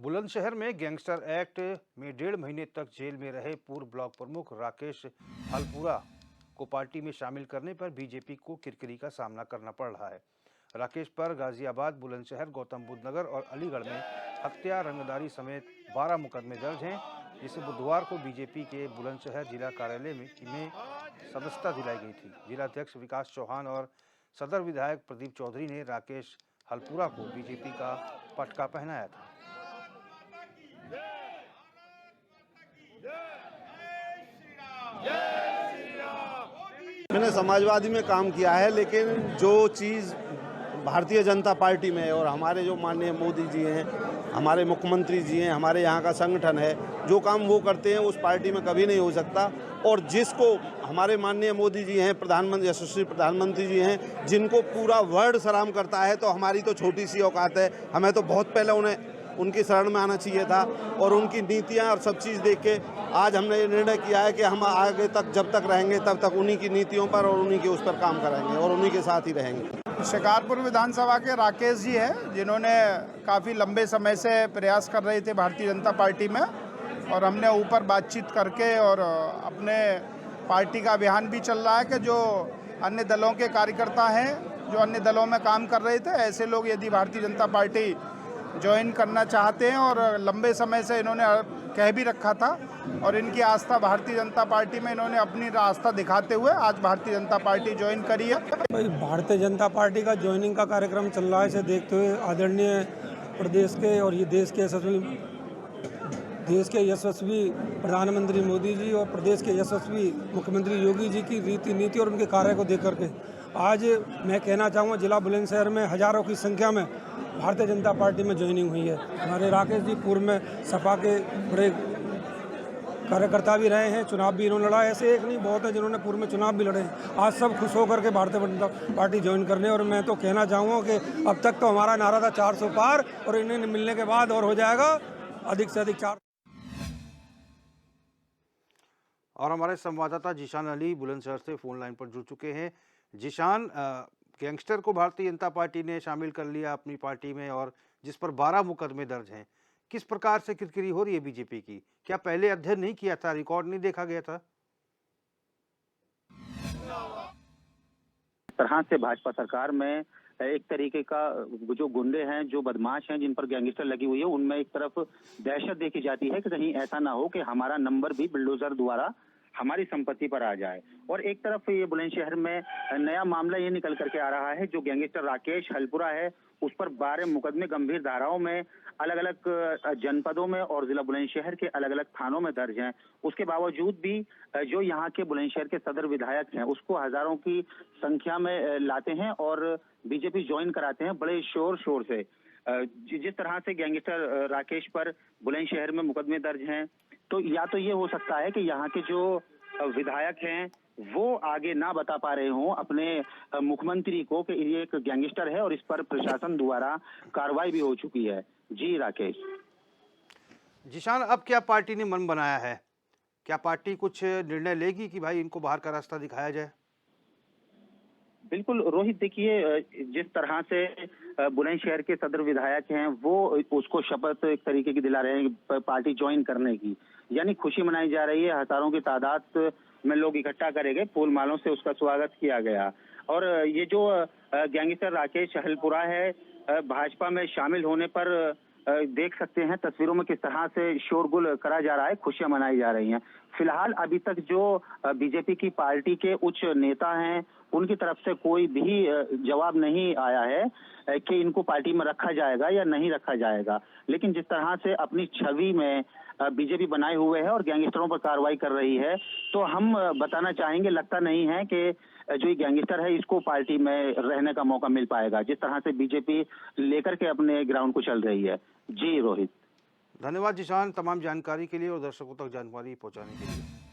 बुलंदशहर में gangster act में 1.5 महीने तक जेल में रहे पूर्व ब्लॉक प्रमुख राकेश हलपुरा को पार्टी में शामिल करने पर बीजेपी को किरकिरी का सामना करना पड़ रहा है। राकेश पर गाजियाबाद, बुलंदशहर, गौतम बुद्ध नगर और अलीगढ़ में हत्या, रंगदारी समेत 12 मुकदमे दर्ज हैं, जिसे बुधवार को बीजेपी के बुलंदशहर जिला कार्यालय में सदस्यता दिलाई गई थी। जिलाध्यक्ष विकास चौहान और सदर विधायक प्रदीप चौधरी ने राकेश हलपुरा को बीजेपी का पटका पहनाया था। मैंने समाजवादी में काम किया है, लेकिन जो चीज़ भारतीय जनता पार्टी में है और हमारे जो माननीय मोदी जी हैं, हमारे मुख्यमंत्री जी हैं, हमारे यहाँ का संगठन है, जो काम वो करते हैं उस पार्टी में कभी नहीं हो सकता। और जिसको हमारे माननीय मोदी जी हैं, प्रधानमंत्री, यशस्वी प्रधानमंत्री जी हैं, जिनको पूरा वर्ल्ड सलाम करता है, तो हमारी तो छोटी सी औकात है। हमें तो बहुत पहले उनकी शरण में आना चाहिए था और उनकी नीतियाँ और सब चीज़ देख के आज हमने ये निर्णय किया है कि हम आगे तक जब तक रहेंगे तब तक उन्हीं की नीतियों पर और उन्हीं के उस पर काम करेंगे और उन्हीं के साथ ही रहेंगे। शिकारपुर विधानसभा के राकेश जी हैं, जिन्होंने काफ़ी लंबे समय से प्रयास कर रहे थे भारतीय जनता पार्टी में, और हमने ऊपर बातचीत करके और अपने पार्टी का अभियान भी चल रहा है कि जो अन्य दलों के कार्यकर्ता हैं, जो अन्य दलों में काम कर रहे थे, ऐसे लोग यदि भारतीय जनता पार्टी ज्वाइन करना चाहते हैं, और लंबे समय से इन्होंने कह भी रखा था, और इनकी आस्था भारतीय जनता पार्टी में इन्होंने अपनी आस्था दिखाते हुए आज भारतीय जनता पार्टी ज्वाइन करी है। भाई, भारतीय जनता पार्टी का ज्वाइनिंग का कार्यक्रम चल रहा है, इसे देखते हुए आदरणीय प्रदेश के और ये देश के यशस्वी प्रधानमंत्री मोदी जी और प्रदेश के यशस्वी मुख्यमंत्री योगी जी की रीति नीति और उनके कार्य को देख करके आज मैं कहना चाहूँगा जिला बुलंदशहर में हजारों की संख्या में भारतीय जनता पार्टी में ज्वाइनिंग हुई है। हमारे राकेश जी पूर्व में सपा के बड़े कार्यकर्ता भी रहे हैं, चुनाव भी इन्होंने लड़ा। ऐसे एक नहीं, बहुत है जिन्होंने पूर्व में चुनाव भी लड़े हैं। आज सब खुश होकर के भारतीय जनता पार्टी ज्वाइन करने, और मैं तो कहना चाहूँगा कि अब तक तो हमारा नारा था 400 पार, और इन्हें मिलने के बाद और हो जाएगा अधिक से अधिक 4। और हमारे संवाददाता जिशान अली बुलंदशहर से फोन लाइन पर जुड़ चुके हैं। जिशान, गैंगस्टर को भारतीय जनता पार्टी ने शामिल कर लिया अपनी पार्टी में, और जिस पर 12 मुकदमे दर्ज हैं, किस प्रकार से किरकिरी हो रही है बीजेपी की? क्या पहले अध्ययन नहीं किया था, रिकॉर्ड नहीं देखा गया था? तरह से भाजपा सरकार में एक तरीके का जो गुंडे हैं, जो बदमाश हैं, जिन पर गैंगस्टर लगी हुई है, उनमें एक तरफ दहशत देखी जाती है कि कहीं ऐसा ना हो कि हमारा नंबर भी बुलडोजर द्वारा हमारी संपत्ति पर आ जाए। और एक तरफ ये बुलंदशहर में नया मामला ये निकल करके आ रहा है, जो गैंगस्टर राकेश हलपुरा है, उस पर 12 मुकदमे गंभीर धाराओं में अलग अलग जनपदों में और जिला बुलंदशहर के अलग अलग थानों में दर्ज हैं। उसके बावजूद भी जो यहाँ के बुलंदशहर के सदर विधायक हैं, उसको हजारों की संख्या में लाते हैं और बीजेपी ज्वाइन कराते हैं बड़े शोर से। जिस तरह से गैंगस्टर राकेश पर बुलंदशहर में मुकदमे दर्ज हैं, तो या तो ये हो सकता है कि यहाँ के जो विधायक हैं वो आगे ना बता पा रहे हों अपने मुख्यमंत्री को कि ये एक गैंगस्टर है, और इस पर प्रशासन द्वारा कार्रवाई भी हो चुकी है। जी राकेश। जिशान, अब क्या पार्टी ने मन बनाया है? क्या पार्टी कुछ निर्णय लेगी कि भाई इनको बाहर का रास्ता दिखाया जाए? बिल्कुल रोहित, देखिए जिस तरह से बुलंदशहर के सदर विधायक हैं वो उसको शपथ एक तरीके की दिला रहे हैं पार्टी ज्वाइन करने की, यानी खुशी मनाई जा रही है। हजारों की तादाद में लोग इकट्ठा करे गए, फूल मालों से उसका स्वागत किया गया। और ये जो गैंगस्टर राकेश हलपुरा है, भाजपा में शामिल होने पर देख सकते हैं तस्वीरों में किस तरह से शोरगुल करा जा रहा है, खुशियां मनाई जा रही हैं। फिलहाल अभी तक जो बीजेपी की पार्टी के उच्च नेता हैं, उनकी तरफ से कोई भी जवाब नहीं आया है कि इनको पार्टी में रखा जाएगा या नहीं रखा जाएगा। लेकिन जिस तरह से अपनी छवि में बीजेपी बनाए हुए है और गैंगस्टरों पर कार्रवाई कर रही है, तो हम बताना चाहेंगे, लगता नहीं है कि जो ये गैंगस्टर है इसको पार्टी में रहने का मौका मिल पाएगा, जिस तरह से बीजेपी लेकर के अपने ग्राउंड को चल रही है। जी रोहित। धन्यवाद जिशान, तमाम जानकारी के लिए और दर्शकों तक जानकारी पहुंचाने के लिए।